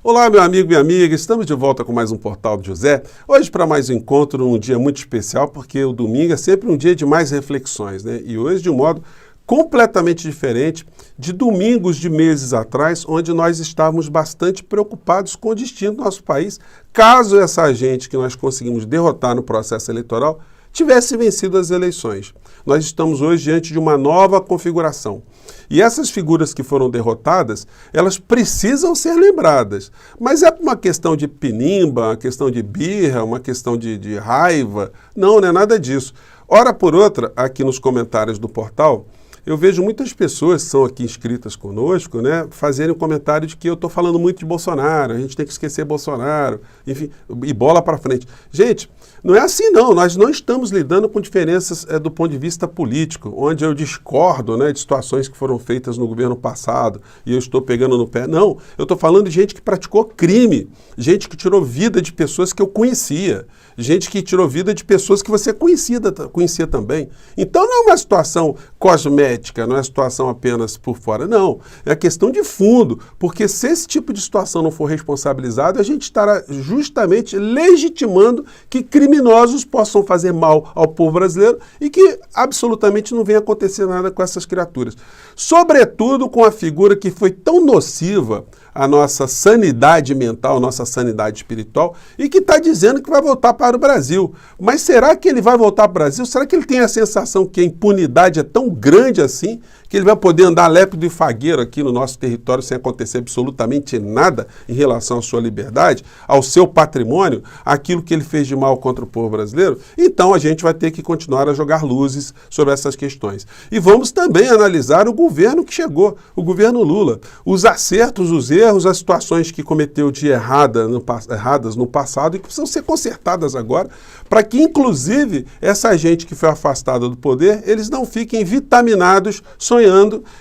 Olá, meu amigo e minha amiga, estamos de volta com mais um Portal do José. Hoje para mais um encontro, um dia muito especial, porque o domingo é sempre um dia de mais reflexões, né? E hoje de um modo completamente diferente de domingos de meses atrás, onde nós estávamos bastante preocupados com o destino do nosso país, caso essa gente que nós conseguimos derrotar no processo eleitoral tivesse vencido as eleições. Nós estamos hoje diante de uma nova configuração. E essas figuras que foram derrotadas, elas precisam ser lembradas. Mas é uma questão de pinimba, uma questão de birra, uma questão de raiva. Não é nada disso. Ora por outra, aqui nos comentários do portal, eu vejo muitas pessoas que são aqui inscritas conosco, né, fazerem um comentário de que eu estou falando muito de Bolsonaro, a gente tem que esquecer Bolsonaro, enfim, e bola para frente. Gente, não é assim não, nós não estamos lidando com diferenças do ponto de vista político, onde eu discordo, né, de situações que foram feitas no governo passado e eu estou pegando no pé. Não, eu estou falando de gente que praticou crime, gente que tirou vida de pessoas que eu conhecia, gente que tirou vida de pessoas que você conhecia também. Então não é uma situação cosmética, não é situação apenas por fora, não. É questão de fundo, porque se esse tipo de situação não for responsabilizado, a gente estará justamente legitimando que criminosos possam fazer mal ao povo brasileiro e que absolutamente não venha acontecer nada com essas criaturas. Sobretudo com a figura que foi tão nociva à nossa sanidade mental, à nossa sanidade espiritual, e que está dizendo que vai voltar para o Brasil. Mas será que ele vai voltar para o Brasil? Será que ele tem a sensação que a impunidade é tão grande assim, que ele vai poder andar lépido e fagueiro aqui no nosso território sem acontecer absolutamente nada em relação à sua liberdade, ao seu patrimônio, aquilo que ele fez de mal contra o povo brasileiro? Então a gente vai ter que continuar a jogar luzes sobre essas questões. E vamos também analisar o governo que chegou, o governo Lula, os acertos, os erros, as situações que cometeu de erradas no passado e que precisam ser consertadas agora, para que inclusive essa gente que foi afastada do poder, eles não fiquem vitaminados, sonhando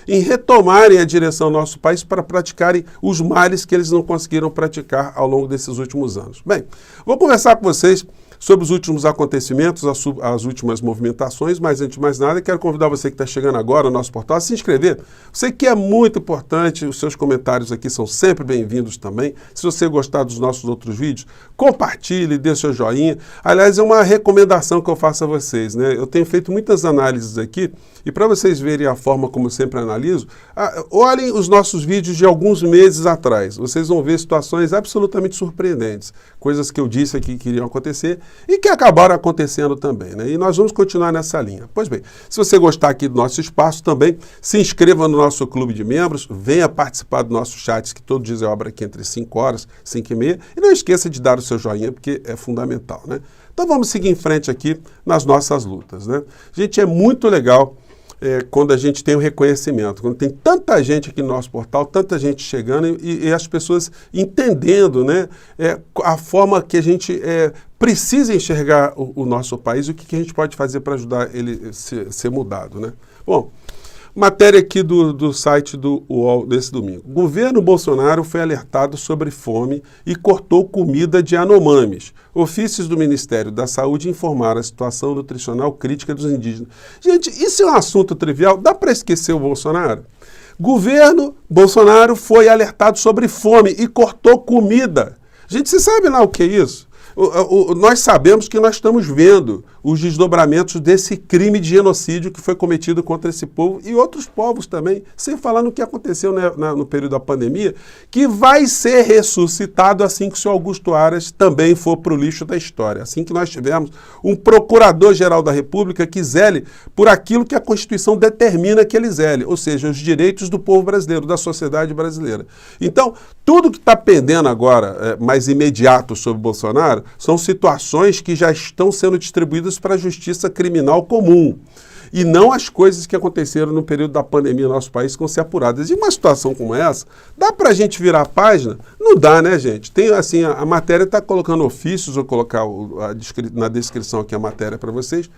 em retomarem a direção do nosso país para praticarem os males que eles não conseguiram praticar ao longo desses últimos anos. Bem, vou conversar com vocês sobre os últimos acontecimentos, as últimas movimentações, mas antes de mais nada, quero convidar você que está chegando agora no nosso portal a se inscrever. Sei que é muito importante, os seus comentários aqui são sempre bem-vindos também. Se você gostar dos nossos outros vídeos, compartilhe, dê seu joinha. Aliás, é uma recomendação que eu faço a vocês, né? Eu tenho feito muitas análises aqui e para vocês verem a forma como eu sempre analiso, olhem os nossos vídeos de alguns meses atrás. Vocês vão ver situações absolutamente surpreendentes, coisas que eu disse aqui que iriam acontecer e que acabaram acontecendo também, né? E nós vamos continuar nessa linha. Pois bem, se você gostar aqui do nosso espaço também, se inscreva no nosso clube de membros, venha participar do nosso chat, que todo dia eu abro aqui entre 5 horas, 5 e meia, e não esqueça de dar o seu joinha, porque é fundamental, né? Então vamos seguir em frente aqui nas nossas lutas, né? Gente, é muito legal quando a gente tem o reconhecimento, quando tem tanta gente aqui no nosso portal, tanta gente chegando e as pessoas entendendo, né, a forma que a gente precisa enxergar o nosso país e o que a gente pode fazer para ajudar ele ser mudado, né? Bom, matéria aqui do site do UOL desse domingo. O governo Bolsonaro foi alertado sobre fome e cortou comida de Yanomamis. Ofícios do Ministério da Saúde informaram a situação nutricional crítica dos indígenas. Gente, isso é um assunto trivial? Dá para esquecer o Bolsonaro? Governo Bolsonaro foi alertado sobre fome e cortou comida. Gente, você sabe lá o que é isso? Nós sabemos que nós estamos vendo os desdobramentos desse crime de genocídio que foi cometido contra esse povo e outros povos também, sem falar no que aconteceu no período da pandemia, que vai ser ressuscitado assim que o senhor Augusto Aras também for para o lixo da história, assim que nós tivermos um procurador-geral da República que zele por aquilo que a Constituição determina que ele zele, ou seja, os direitos do povo brasileiro, da sociedade brasileira. Então, tudo que está pendendo agora, mais imediato sobre Bolsonaro, são situações que já estão sendo distribuídas para a justiça criminal comum. E não as coisas que aconteceram no período da pandemia no nosso país que vão ser apuradas. E uma situação como essa, dá para a gente virar a página? Não dá, né, gente? Tem, assim, a matéria está colocando ofícios, vou colocar na descrição aqui a matéria para vocês,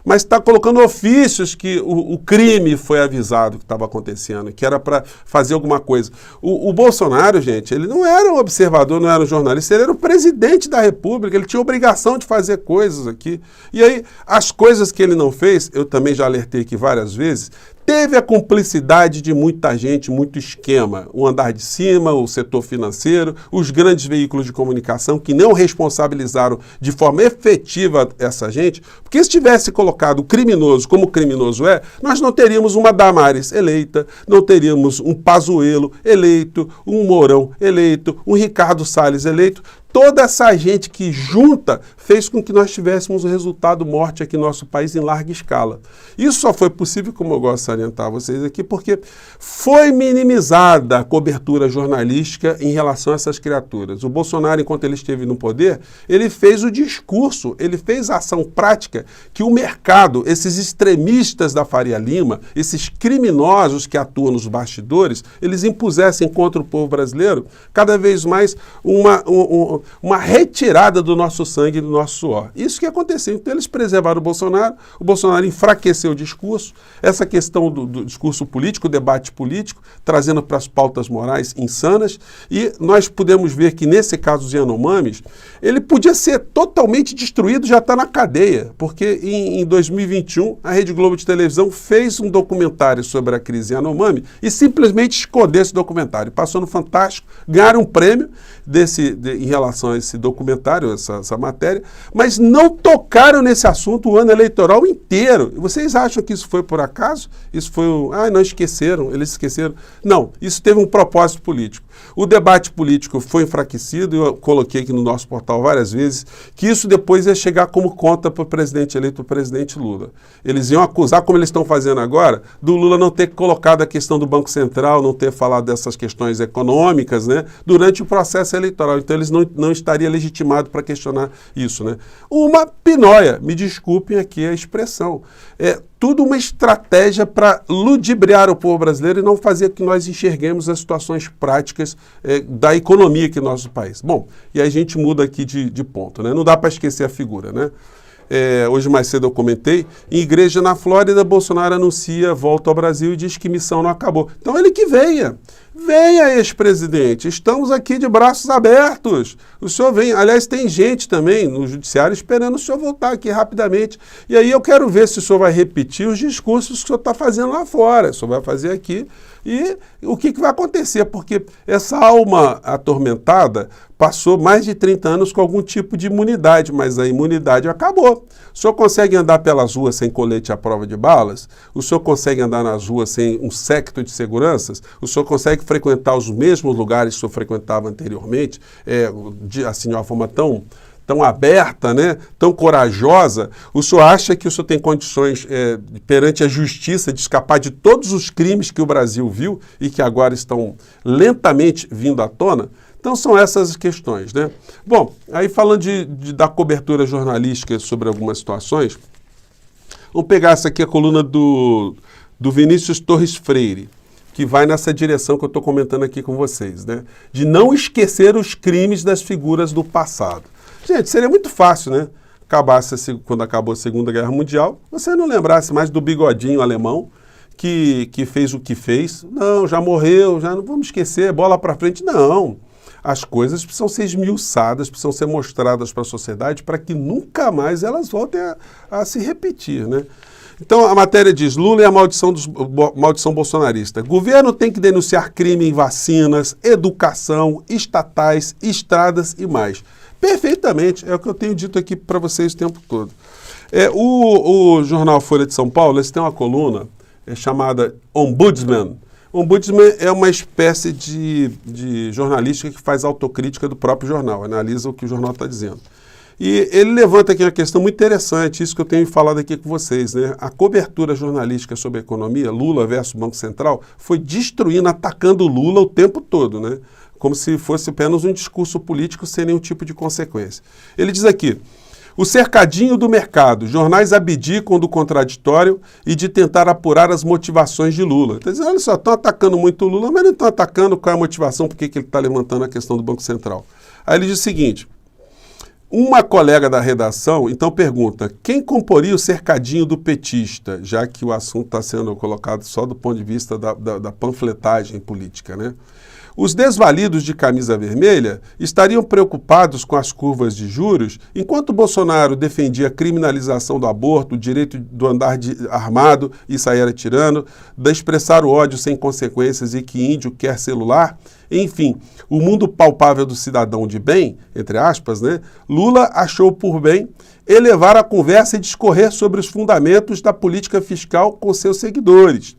mas está colocando ofícios que o crime foi avisado que estava acontecendo, que era para fazer alguma coisa. O Bolsonaro, gente, ele não era um observador, não era um jornalista, ele era o presidente da República, ele tinha obrigação de fazer coisas aqui. E aí, as coisas que ele não fez, eu também já alertei aqui várias vezes, teve a cumplicidade de muita gente, muito esquema. O andar de cima, o setor financeiro, os grandes veículos de comunicação que não responsabilizaram de forma efetiva essa gente, porque se tivesse colocado o criminoso como o criminoso é, nós não teríamos uma Damares eleita, não teríamos um Pazuello eleito, um Mourão eleito, um Ricardo Salles eleito. Toda essa gente que junta fez com que nós tivéssemos o resultado morte aqui no nosso país em larga escala. Isso só foi possível, como eu gosto de salientar a vocês aqui, porque foi minimizada a cobertura jornalística em relação a essas criaturas. O Bolsonaro, enquanto ele esteve no poder, ele fez o discurso, ele fez a ação prática que o mercado, esses extremistas da Faria Lima, esses criminosos que atuam nos bastidores, eles impusessem contra o povo brasileiro cada vez mais uma retirada do nosso sangue e do nosso suor. Isso que aconteceu. Então eles preservaram o Bolsonaro enfraqueceu o discurso, essa questão do discurso político, o debate político, trazendo para as pautas morais insanas, e nós podemos ver que nesse caso dos Yanomamis, ele podia ser totalmente destruído, já está na cadeia, porque em 2021 a Rede Globo de televisão fez um documentário sobre a crise Yanomami e simplesmente escondeu esse documentário. Passou no Fantástico, ganharam um prêmio em relação a esse documentário, essa matéria, mas não tocaram nesse assunto o ano eleitoral inteiro. E vocês acham que isso foi por acaso? Isso foi não esqueceram, eles esqueceram. Não, isso teve um propósito político. O debate político foi enfraquecido, eu coloquei aqui no nosso portal várias vezes, que isso depois ia chegar como conta para o presidente eleito, o presidente Lula. Eles iam acusar, como eles estão fazendo agora, do Lula não ter colocado a questão do Banco Central, não ter falado dessas questões econômicas, né, durante o processo eleitoral. Então eles não estariam legitimados para questionar isso, né. Uma pinóia, me desculpem aqui a expressão. É tudo uma estratégia para ludibriar o povo brasileiro e não fazer que nós enxerguemos as situações práticas da economia aqui no nosso país. Bom, e aí a gente muda aqui de ponto, né? Não dá para esquecer a figura, né? Hoje mais cedo eu comentei, em igreja na Flórida, Bolsonaro anuncia volta ao Brasil e diz que missão não acabou. Então ele que venha. Venha, ex-presidente, estamos aqui de braços abertos. O senhor vem, aliás, tem gente também no judiciário esperando o senhor voltar aqui rapidamente. E aí eu quero ver se o senhor vai repetir os discursos que o senhor está fazendo lá fora. O senhor vai fazer aqui e o que vai acontecer? Porque essa alma atormentada passou mais de 30 anos com algum tipo de imunidade, mas a imunidade acabou. O senhor consegue andar pelas ruas sem colete à prova de balas? O senhor consegue andar nas ruas sem um séquito de seguranças? O senhor consegue frequentar os mesmos lugares que o senhor frequentava anteriormente, assim, de uma forma tão aberta, né, tão corajosa? O senhor acha que o senhor tem condições perante a justiça de escapar de todos os crimes que o Brasil viu e que agora estão lentamente vindo à tona? Então são essas as questões, né? Bom, aí falando da cobertura jornalística sobre algumas situações, vamos pegar essa aqui, a coluna do Vinícius Torres Freire, que vai nessa direção que eu estou comentando aqui com vocês, né? De não esquecer os crimes das figuras do passado. Gente, seria muito fácil, né? Quando acabou a Segunda Guerra Mundial, você não lembrasse mais do bigodinho alemão que fez o que fez. Não, já morreu, já não vamos esquecer, bola para frente. Não. As coisas precisam ser esmiuçadas, precisam ser mostradas para a sociedade para que nunca mais elas voltem a se repetir, né? Então a matéria diz: Lula e a maldição bolsonarista. Governo tem que denunciar crime em vacinas, educação, estatais, estradas e mais. Perfeitamente, é o que eu tenho dito aqui para vocês o tempo todo. O jornal Folha de São Paulo, eles têm uma coluna chamada Ombudsman. Ombudsman é uma espécie de jornalística que faz autocrítica do próprio jornal, analisa o que o jornal está dizendo. E ele levanta aqui uma questão muito interessante, isso que eu tenho falado aqui com vocês, né? A cobertura jornalística sobre a economia, Lula versus Banco Central, foi destruindo, atacando Lula o tempo todo, né? Como se fosse apenas um discurso político sem nenhum tipo de consequência. Ele diz aqui: o cercadinho do mercado, jornais abdicam do contraditório e de tentar apurar as motivações de Lula. Então, olha só, estão atacando muito o Lula, mas não estão atacando qual é a motivação, por que ele está levantando a questão do Banco Central. Aí ele diz o seguinte: uma colega da redação, então, pergunta: quem comporia o cercadinho do petista? Já que o assunto está sendo colocado só do ponto de vista da panfletagem política, né? Os desvalidos de camisa vermelha estariam preocupados com as curvas de juros, enquanto Bolsonaro defendia a criminalização do aborto, o direito do andar armado e sair atirando, de expressar o ódio sem consequências e que índio quer celular. Enfim, o mundo palpável do cidadão de bem, entre aspas, né? Lula achou por bem elevar a conversa e discorrer sobre os fundamentos da política fiscal com seus seguidores.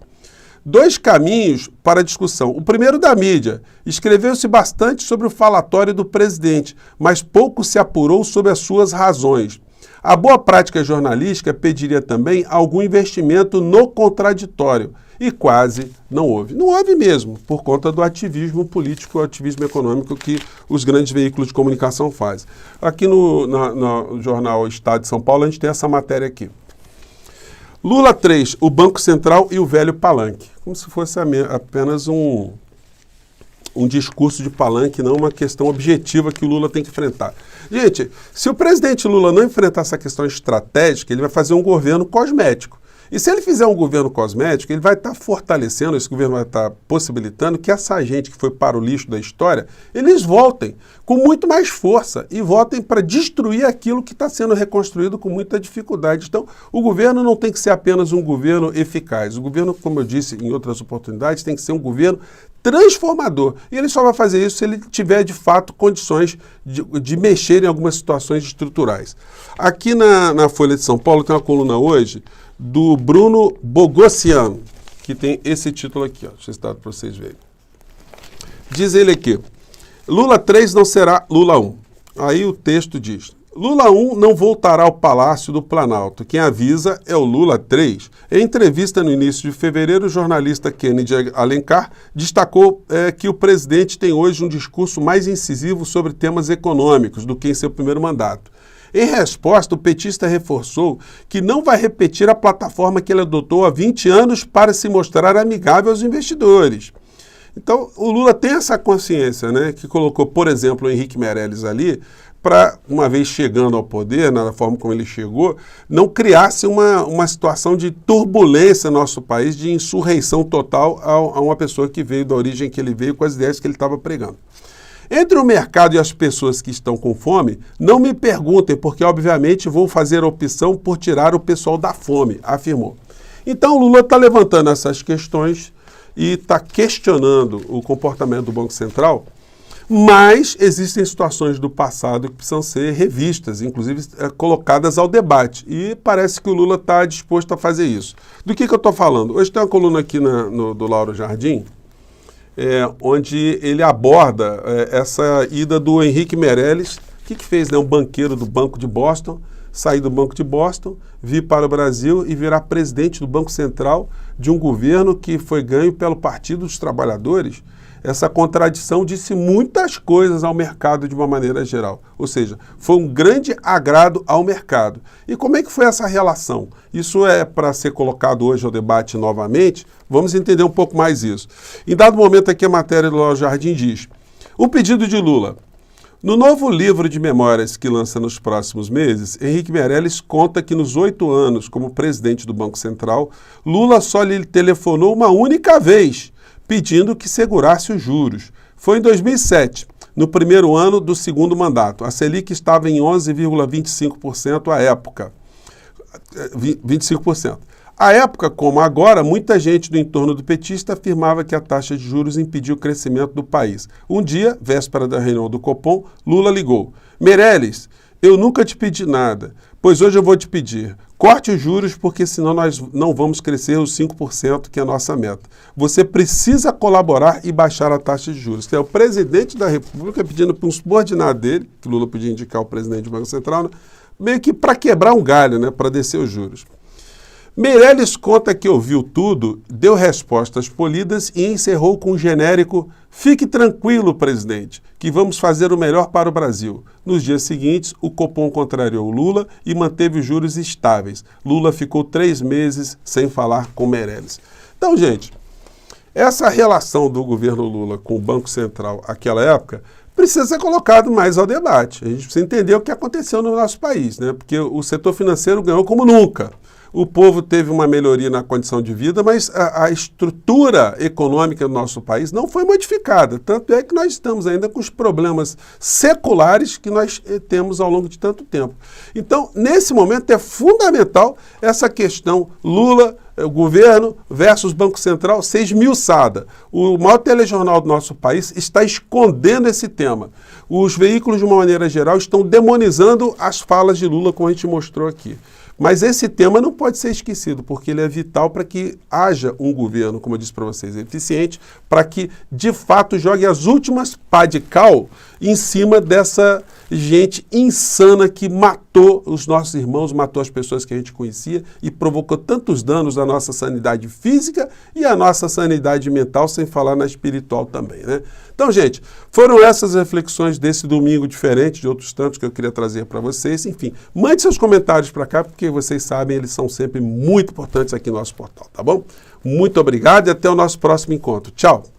2 caminhos para a discussão. O primeiro da mídia. Escreveu-se bastante sobre o falatório do presidente, mas pouco se apurou sobre as suas razões. A boa prática jornalística pediria também algum investimento no contraditório, e quase não houve. Não houve mesmo, por conta do ativismo político, o ativismo econômico que os grandes veículos de comunicação fazem. Aqui no jornal Estado de São Paulo, a gente tem essa matéria aqui. Lula 3, o Banco Central e o velho palanque. Como se fosse apenas um discurso de palanque, não uma questão objetiva que o Lula tem que enfrentar. Gente, se o presidente Lula não enfrentar essa questão estratégica, ele vai fazer um governo cosmético. E se ele fizer um governo cosmético, ele vai estar fortalecendo, esse governo vai estar possibilitando que essa gente que foi para o lixo da história, eles voltem com muito mais força e voltem para destruir aquilo que está sendo reconstruído com muita dificuldade. Então, o governo não tem que ser apenas um governo eficaz. O governo, como eu disse em outras oportunidades, tem que ser um governo transformador. E ele só vai fazer isso se ele tiver, de fato, condições de mexer em algumas situações estruturais. Aqui na Folha de São Paulo tem uma coluna hoje do Bruno Bogossian, que tem esse título aqui, ó. Deixa eu citar para vocês verem. Diz ele aqui, Lula 3 não será Lula 1. Aí o texto diz, Lula 1 não voltará ao Palácio do Planalto. Quem avisa é o Lula 3. Em entrevista no início de fevereiro, o jornalista Kennedy Alencar destacou que o presidente tem hoje um discurso mais incisivo sobre temas econômicos do que em seu primeiro mandato. Em resposta, o petista reforçou que não vai repetir a plataforma que ele adotou há 20 anos para se mostrar amigável aos investidores. Então, o Lula tem essa consciência, né, que colocou, por exemplo, o Henrique Meirelles ali, para, uma vez chegando ao poder, na forma como ele chegou, não criasse uma situação de turbulência no nosso país, de insurreição total a uma pessoa que veio da origem que ele veio, com as ideias que ele estava pregando. Entre o mercado e as pessoas que estão com fome, não me perguntem, porque obviamente vou fazer a opção por tirar o pessoal da fome, afirmou. Então o Lula está levantando essas questões e está questionando o comportamento do Banco Central, mas existem situações do passado que precisam ser revistas, inclusive colocadas ao debate, e parece que o Lula está disposto a fazer isso. Do que eu estou falando? Hoje tem uma coluna aqui do Lauro Jardim, onde ele aborda essa ida do Henrique Meirelles, que fez, né, um banqueiro do Banco de Boston, sair do Banco de Boston, vir para o Brasil e virar presidente do Banco Central de um governo que foi ganho pelo Partido dos Trabalhadores. Essa contradição disse muitas coisas ao mercado de uma maneira geral. Ou seja, foi um grande agrado ao mercado. E como é que foi essa relação? Isso é para ser colocado hoje ao debate novamente. Vamos entender um pouco mais isso. Em dado momento aqui a matéria do Lauro Jardim diz, o pedido de Lula. No novo livro de memórias que lança nos próximos meses, Henrique Meirelles conta que nos 8 anos como presidente do Banco Central, Lula só lhe telefonou uma única vez, pedindo que segurasse os juros. Foi em 2007, no primeiro ano do segundo mandato. A Selic estava em 11,25% à época. 25%. À época, como agora, muita gente do entorno do petista afirmava que a taxa de juros impediu o crescimento do país. Um dia, véspera da reunião do Copom, Lula ligou. Meirelles, eu nunca te pedi nada, pois hoje eu vou te pedir. Corte os juros, porque senão nós não vamos crescer os 5%, que é a nossa meta. Você precisa colaborar e baixar a taxa de juros. Que é o presidente da República pedindo para um subordinado dele, que Lula podia indicar o presidente do Banco Central, né, meio que para quebrar um galho, né, para descer os juros. Meirelles conta que ouviu tudo, deu respostas polidas e encerrou com um genérico "Fique tranquilo, presidente, que vamos fazer o melhor para o Brasil". Nos dias seguintes, o Copom contrariou Lula e manteve os juros estáveis. Lula ficou 3 meses sem falar com Meirelles. Então, gente, essa relação do governo Lula com o Banco Central naquela época precisa ser colocado mais ao debate. A gente precisa entender o que aconteceu no nosso país, né? Porque o setor financeiro ganhou como nunca. o povo teve uma melhoria na condição de vida, mas a estrutura econômica do nosso país não foi modificada. Tanto é que nós estamos ainda com os problemas seculares que nós temos ao longo de tanto tempo. Então, nesse momento, é fundamental essa questão Lula, o governo versus Banco Central ser esmiuçada. O maior telejornal do nosso país está escondendo esse tema. Os veículos, de uma maneira geral, estão demonizando as falas de Lula, como a gente mostrou aqui. Mas esse tema não pode ser esquecido, porque ele é vital para que haja um governo, como eu disse para vocês, eficiente, para que, de fato, jogue as últimas pá de cal em cima dessa gente insana que matou os nossos irmãos, matou as pessoas que a gente conhecia e provocou tantos danos à nossa sanidade física e à nossa sanidade mental, sem falar na espiritual também, né? Então, gente, foram essas reflexões desse domingo diferente de outros tantos que eu queria trazer para vocês. Enfim, mande seus comentários para cá, porque vocês sabem, eles são sempre muito importantes aqui no nosso portal, tá bom? Muito obrigado e até o nosso próximo encontro. Tchau!